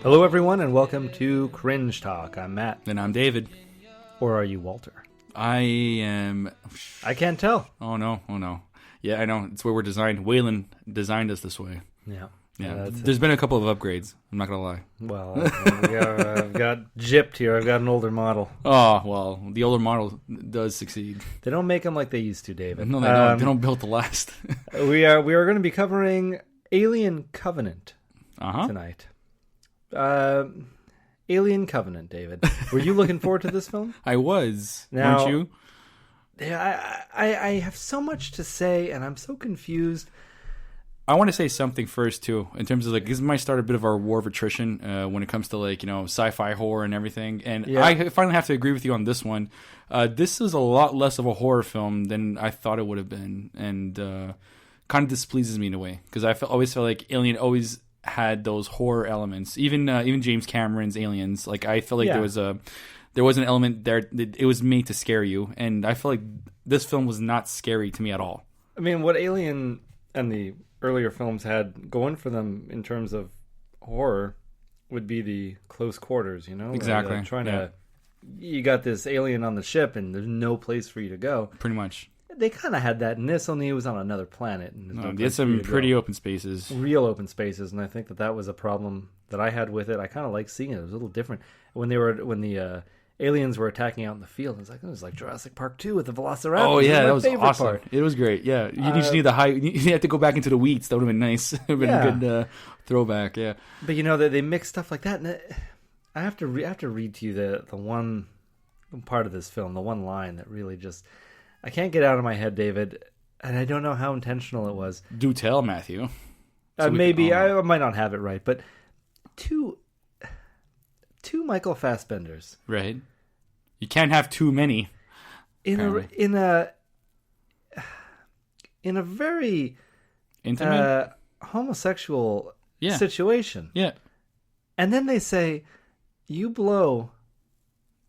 Hello, everyone, and welcome to Cringe Talk. I'm Matt. And I'm David. Or are you Walter? I am... I can't tell. Oh, no. Yeah, I know. It's where we're designed. Waylon designed us this way. Yeah. There's been a couple of upgrades. I'm not going to lie. Well, I've got gypped here. I've got an older model. Oh, well, the older model does succeed. They don't make them like they used to, David. No, they don't. They don't build to last. We are going to be covering Alien Covenant tonight. Alien Covenant, David. Were you looking forward to this film? I was. Now, weren't you? Yeah, I have so much to say, and I'm so confused. I want to say something first, too, in terms of, like, this might start a bit of our war of attrition when it comes to, like, you know, sci-fi horror and everything. And yeah. I finally have to agree with you on this one. This is a lot less of a horror film than I thought it would have been. And kind of displeases me in a way. Because I always felt like Alien always had those horror elements. Even James Cameron's Aliens. Like, I felt like there was an element there. It was made to scare you. And I feel like this film was not scary to me at all. I mean, what Alien and the earlier films had going for them in terms of horror would be the close quarters, you know? Exactly. You got this alien on the ship and there's no place for you to go. Pretty much. They kind of had that in this, only it was on another planet. And there's some pretty open spaces. Real open spaces, and I think that was a problem that I had with it. I kind of like seeing it. It was a little different. When the aliens were attacking out in the field, it was like Jurassic Park 2 with the Velociraptors. Oh yeah, that was awesome. Part. It was great. Yeah, you just need you had to go back into the weeds. That would have been nice. It would have been a good throwback. Yeah, but you know they mix stuff like that, and I have to read to you the one part of this film, the one line that really just I can't get out of my head, David, and I don't know how intentional it was. Do tell, Matthew. I might not have it right, but two Michael Fassbenders. Right. You can't have too many. In a very intimate homosexual situation. Yeah. And then they say, "You blow."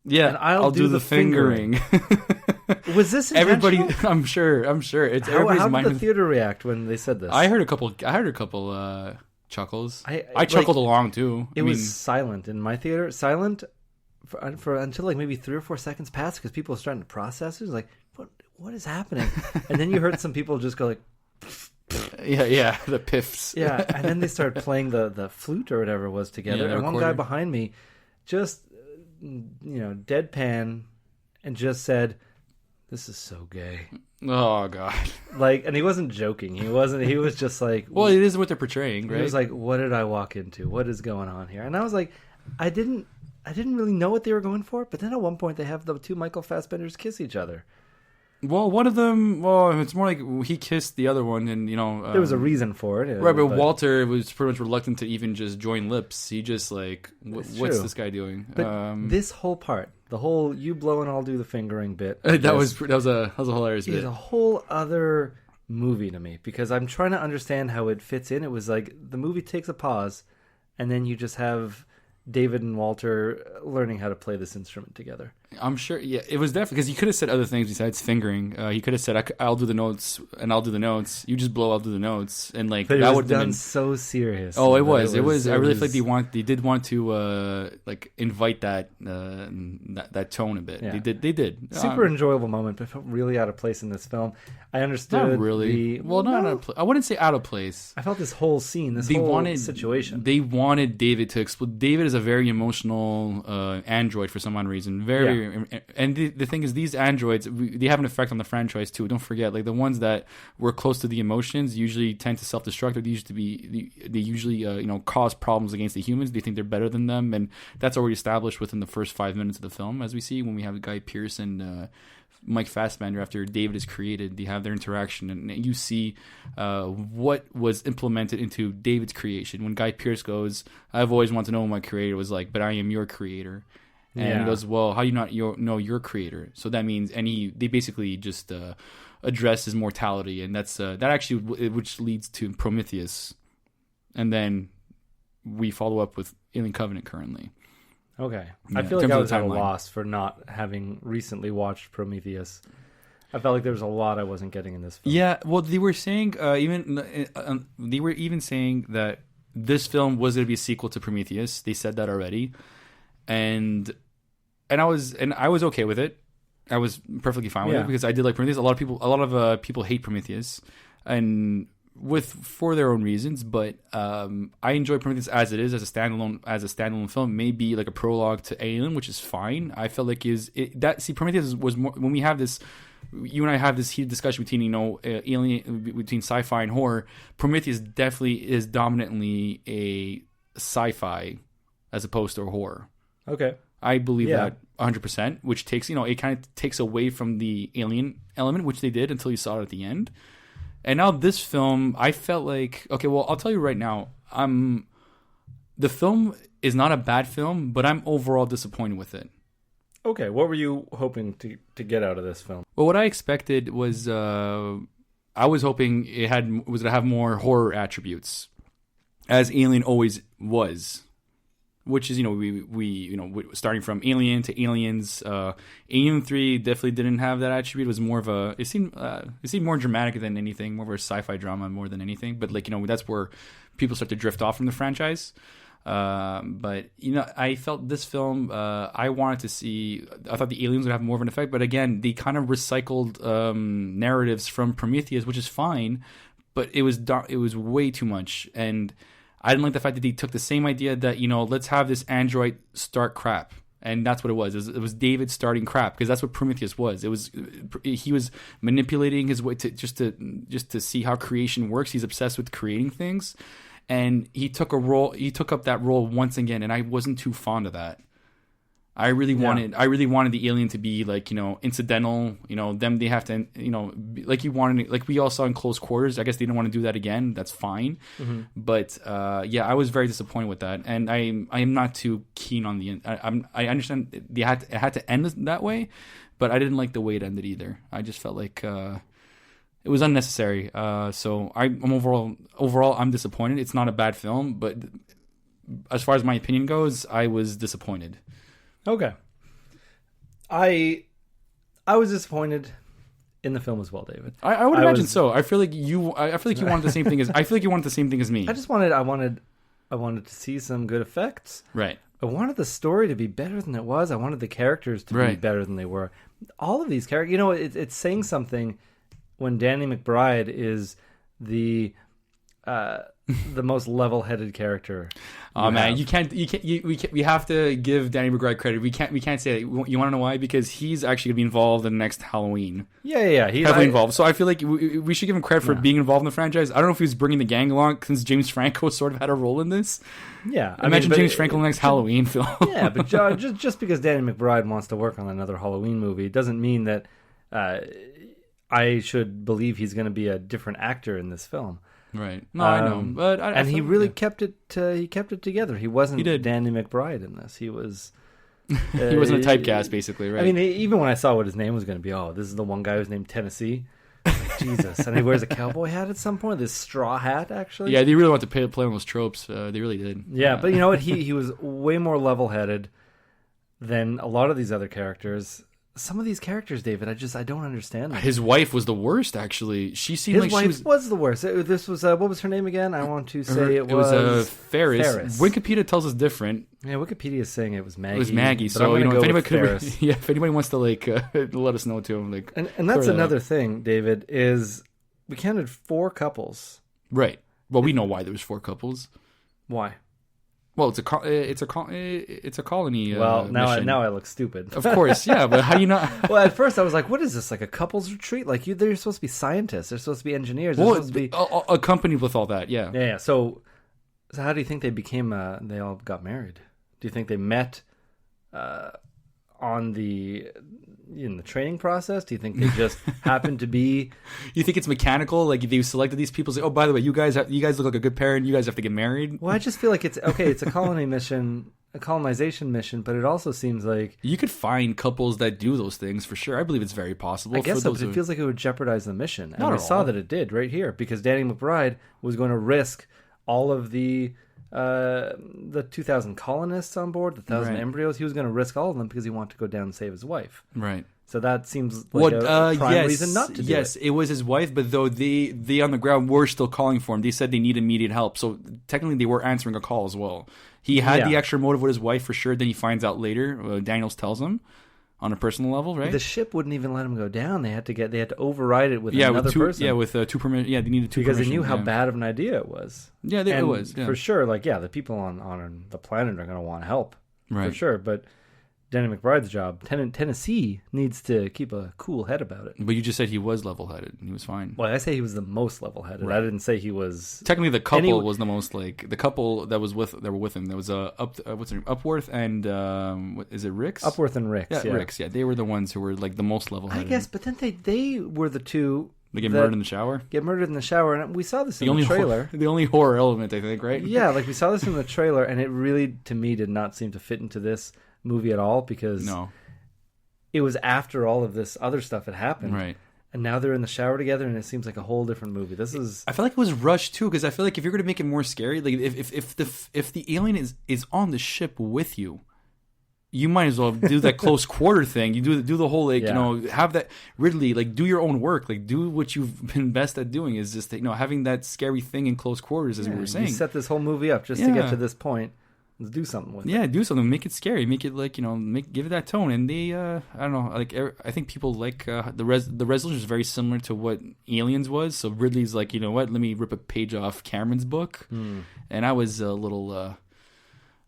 Yeah, and I'll do the fingering. Was this intentional? Everybody? I'm sure. It's how did the theater react when they said this? I heard a couple chuckles. I chuckled along too. It was silent in my theater. Silent for until like maybe 3 or 4 seconds passed because people were starting to process it. It was like, what is happening? And then you heard some people just go like, yeah, the piffs. Yeah, and then they started playing the flute or whatever it was together. And one guy behind me just deadpan and just said, "This is so gay." Oh God! Like, and he wasn't joking. He was just like, well, it is what they're portraying, right? He was like, "What did I walk into? What is going on here?" And I was like, I didn't really know what they were going for. But then at one point, they have the two Michael Fassbenders kiss each other. Well, one of them, it's more like he kissed the other one, and there was a reason for it. Right, but Walter was pretty much reluctant to even just join lips. He just like, what's this guy doing? But this whole part, the whole "you blow and I'll do the fingering" bit, that was a hilarious bit. It's a whole other movie to me because I'm trying to understand how it fits in. It was like the movie takes a pause, and then you just have David and Walter learning how to play this instrument together. I'm sure, yeah, it was definitely because he could have said other things besides fingering. He could have said, "I'll do the notes, and I'll do the notes. You just blow, I'll do the notes," and like but that would have been so serious. Oh, it was. I really feel like they did want to like invite that tone a bit. Yeah. They did. Super enjoyable moment, but felt really out of place in this film. I understood. Not really. Not out of place. I wouldn't say out of place. I felt this whole scene, whole situation. They wanted David to explode. David is a very emotional android for some odd reason. And the thing is, these androids, they have an effect on the franchise too. Don't forget, like the ones that were close to the emotions usually tend to self-destruct. Or they usually cause problems against the humans. They think they're better than them, and that's already established within the first 5 minutes of the film, as we see when we have Guy Pearce and Mike Fassbender after David is created. They have their interaction, and you see what was implemented into David's creation. When Guy Pearce goes, "I've always wanted to know what my creator was like, but I am your creator." And he goes, "Well, how do you not know your creator?" So that means, they basically just address his mortality, and that's that actually, which leads to Prometheus, and then we follow up with Alien Covenant currently. Okay, yeah, I feel like I was at a loss for not having recently watched Prometheus. I felt like there was a lot I wasn't getting in this film. Yeah, well, they were saying they were even saying that this film was going to be a sequel to Prometheus. They said that already, and I was okay with it. I was perfectly fine with it because I did like Prometheus. A lot of people hate Prometheus, and for their own reasons. But I enjoy Prometheus as it is, as a standalone film. Maybe like a prologue to Alien, which is fine. I felt like Prometheus was more when we have this. You and I have this heated discussion between Alien, between sci-fi and horror. Prometheus definitely is dominantly a sci-fi as opposed to a horror. Okay. I believe that 100%, which takes, it kind of takes away from the alien element, which they did until you saw it at the end. And now this film, I felt like, okay, well, I'll tell you right now, the film is not a bad film, but I'm overall disappointed with it. Okay, what were you hoping to get out of this film? Well, what I expected was, I was hoping was going to have more horror attributes, as Alien always was. Which is, we starting from Alien to Aliens. Alien 3 definitely didn't have that attribute. It was more of it seemed more dramatic than anything, more of a sci-fi drama more than anything. But that's where people start to drift off from the franchise. But I felt this film, I thought the aliens would have more of an effect. But again, they kind of recycled narratives from Prometheus, which is fine. But it was way too much. And I didn't like the fact that they took the same idea that, let's have this android start crap. And that's what it was. It was David starting crap, because that's what Prometheus was. He was manipulating his way to just to see how creation works. He's obsessed with creating things. And he took up that role once again, and I wasn't too fond of that. I really wanted the alien to be incidental. Them, they have to, like we all saw in Close Quarters. I guess they didn't want to do that again. That's fine. Mm-hmm. But I was very disappointed with that, and I am not too keen on the. I understand it had to end that way, but I didn't like the way it ended either. I just felt like it was unnecessary. So I'm overall I'm disappointed. It's not a bad film, but as far as my opinion goes, I was disappointed. Okay. I was disappointed in the film as well, David. I would imagine so. I feel like you wanted the same thing as me. I wanted to see some good effects. Right. I wanted the story to be better than it was. I wanted the characters to be better than they were. All of these characters, it's saying something when Danny McBride is the most level-headed character. Oh man, we have to give Danny McBride credit. We can't say that. You want to know why? Because he's actually going to be involved in the next Halloween. Yeah. He's heavily involved. So I feel like we should give him credit for being involved in the franchise. I don't know if he was bringing the gang along, since James Franco sort of had a role in this. Yeah, imagine James Franco in the next Halloween film. Yeah, but just because Danny McBride wants to work on another Halloween movie doesn't mean that I should believe he's going to be a different actor in this film. Right. No, I know, but he really kept it. He kept it together. He wasn't Danny McBride in this. He was. He wasn't a typecast, basically, right? I mean, even when I saw what his name was going to be, this is the one guy who's named Tennessee. Jesus, and he wears a cowboy hat at some point. This straw hat, actually. Yeah, they really want to play on those tropes. They really did. Yeah, but you know what? He was way more level-headed than a lot of these other characters. Some of these characters, David, I don't understand them. His wife was the worst, actually. She seemed his wife was the worst. This was what was her name again? I want to say it was Ferris. Wikipedia tells us different. Yeah, Wikipedia is saying it was Maggie. It was Maggie. So if anybody wants to let us know too. And that's another thing, David, is we counted 4 couples. Right. Well, we know why there was 4 couples. Why? Well, it's a colony. Well, mission. now I look stupid. Of course, yeah. But how do you not? Well, at first I was like, "What is this? Like a couples retreat? Like they're supposed to be scientists. They're supposed to be engineers. They're supposed to be accompanied with all that." Yeah. Yeah. So how do you think they became? They all got married. Do you think they met in the training process? Do you think they just happened to be? You think it's mechanical? Like they selected these people? Say, oh, by the way, you guys look like a good pair, and you guys have to get married. Well, I just feel like it's okay. It's a colonization mission, but it also seems like you could find couples that do those things for sure. I believe it's very possible. I guess so, but it feels like it would jeopardize the mission, and we saw that it did right here because Danny McBride was going to risk all of the 2,000 colonists on board, the 1,000 embryos. He was going to risk all of them because he wanted to go down and save his wife. Right. So that seems like a prime reason not to do yes, it was his wife, but though they on the ground were still calling for him. They said they need immediate help. So technically they were answering a call as well. He had the extra motive with his wife for sure. Then he finds out later. Daniels tells him on a personal level, right? The ship wouldn't even let him go down. They had to override it with another person. Yeah, with two permission. Yeah, they needed two because permission. they knew how bad of an idea it was. Yeah, it was for sure. Like, the people on the planet are going to want help, right? For sure. But Danny McBride's job, Tennessee needs to keep a cool head about it. But you just said he was level-headed. He was fine. Well, I say he was the most level-headed. Right. I didn't say he was. Technically, the couple was the most the couple that were with him. There was what's her name? Upworth and is it Ricks? Upworth and Ricks. Yeah, Ricks. Yeah, they were the ones who were like the most level-headed. I guess, but then they were the two. They get murdered in the shower. And we saw this in the trailer. The only horror element, I think, right? Yeah, like we saw this in the trailer, and it really, to me, did not seem to fit into this movie at all because it was after all of this other stuff had happened, right? And now they're in the shower together, and it seems like a whole different movie. I feel like it was rushed too, because I feel like if you're going to make it more scary, like if the alien is on the ship with you, you might as well do that close quarter thing. You do the whole have that Ridley do your own work, do what you've been best at doing. Is just having that scary thing in close quarters, as we were saying. You set this whole movie up just to get to this point. Let's do something with it. Yeah, do something. Make it scary. Make it give it that tone. And they, I don't know. I think people like the resolution is very similar to what Aliens was. So Ridley's like, you know what? Let me rip a page off Cameron's book. And I was a little,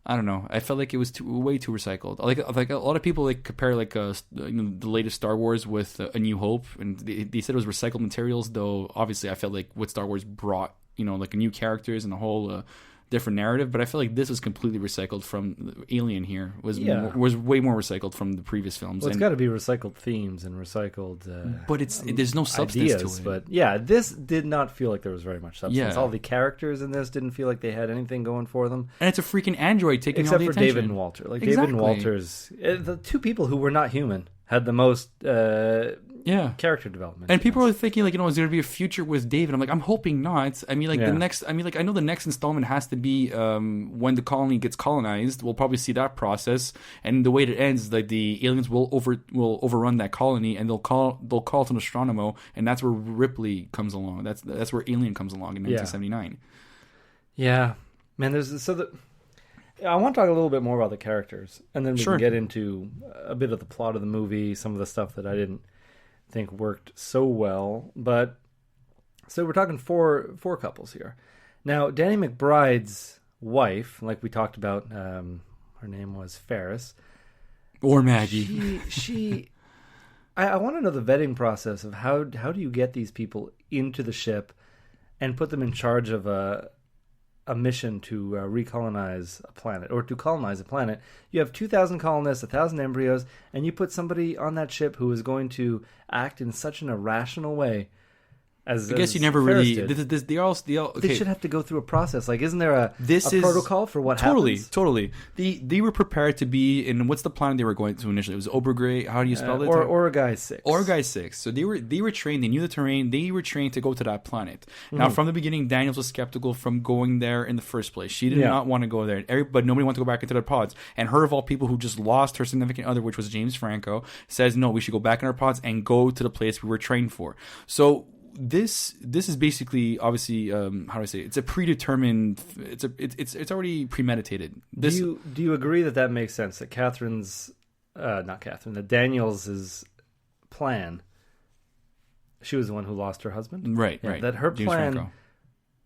I don't know. I felt like it was way too recycled. Like a lot of people compare the latest Star Wars with A New Hope, and they said it was recycled materials. Though obviously, I felt like what Star Wars brought, new characters and a whole. Different narrative, but I feel like this was completely recycled from Alien. Here was way more recycled from the previous films. Well, it's got to be recycled themes and recycled, but there's no substance ideas, to it. But this did not feel like there was very much substance. All the characters in this didn't feel like they had anything going for them, and it's a freaking android taking except all the for attention. David and Walter. David and Walter's the two people who were not human had the most character development. And people are thinking is there going to be a future with David? I'm like, I'm hoping not. I mean, the next. I mean, I know the next installment has to be when the colony gets colonized. We'll probably see that process, and the way it ends is the aliens will overrun that colony, and they'll call to Nostromo, and that's where Ripley comes along. That's where Alien comes along in 1979. Yeah, man. I want to talk a little bit more about the characters, and then we can get into a bit of the plot of the movie, some of the stuff that I didn't think worked so well. But so we're talking four couples here. Now, Danny McBride's wife, like we talked about, her name was Ferris. Or Maggie. I want to know the vetting process of how do you get these people into the ship and put them in charge of a mission to recolonize a planet, or to colonize a planet. You have 2,000 colonists, 1,000 embryos, and you put somebody on that ship who is going to act in such an irrational way. I guess you never really. They should have to go through a process. Isn't there a protocol for what happens? Totally. They were prepared to be in what's the planet they were going to initially? It was Obergray. How do you spell it? Origai 6. Origai 6. So they were trained. They knew the terrain. They were trained to go to that planet. Now, from the beginning, Daniels was skeptical from going there in the first place. She did not want to go there. But nobody wanted to go back into their pods. And her, of all people, who just lost her significant other, which was James Franco, says no. We should go back in our pods and go to the place we were trained for. So. This is basically obviously how do I say it? It's a predetermined. It's already premeditated. Do you agree that makes sense? That that Daniels' plan. She was the one who lost her husband, right? That her plan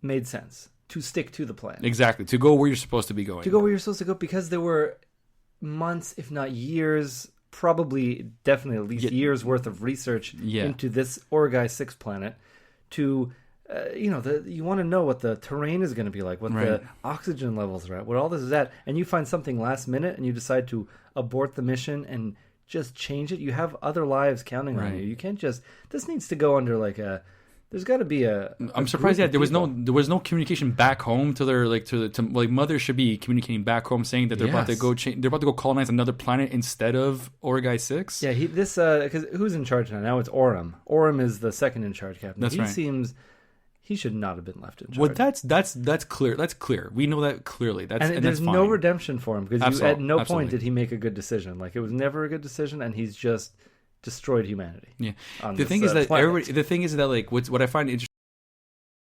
made sense to stick to the plan. Exactly, to go where you're supposed to be going. To go where you're supposed to go, because there were months, if not years. Definitely at least years worth of research into this Origai 6 planet to, you want to know what the terrain is going to be like, what the oxygen levels are at, what all this is at, and you find something last minute and you decide to abort the mission and just change it. You have other lives counting on you. You can't just, this needs to go under there's got to be I'm surprised. Yeah, there was no communication back home to their mother should be communicating back home saying that they're about to go they're about to go colonize another planet instead of Origai 6. Yeah, because who's in charge now? Now it's Orem. Orem is the second in charge captain. That's right. He should not have been left in charge. Well, that's clear. That's clear. We know that clearly. And there's no redemption for him because at no point Absolutely. did he make a good decision. It was never a good decision, and he's just destroyed humanity. Yeah. On The this, thing is that planet. everybody. The thing is that like what I find interesting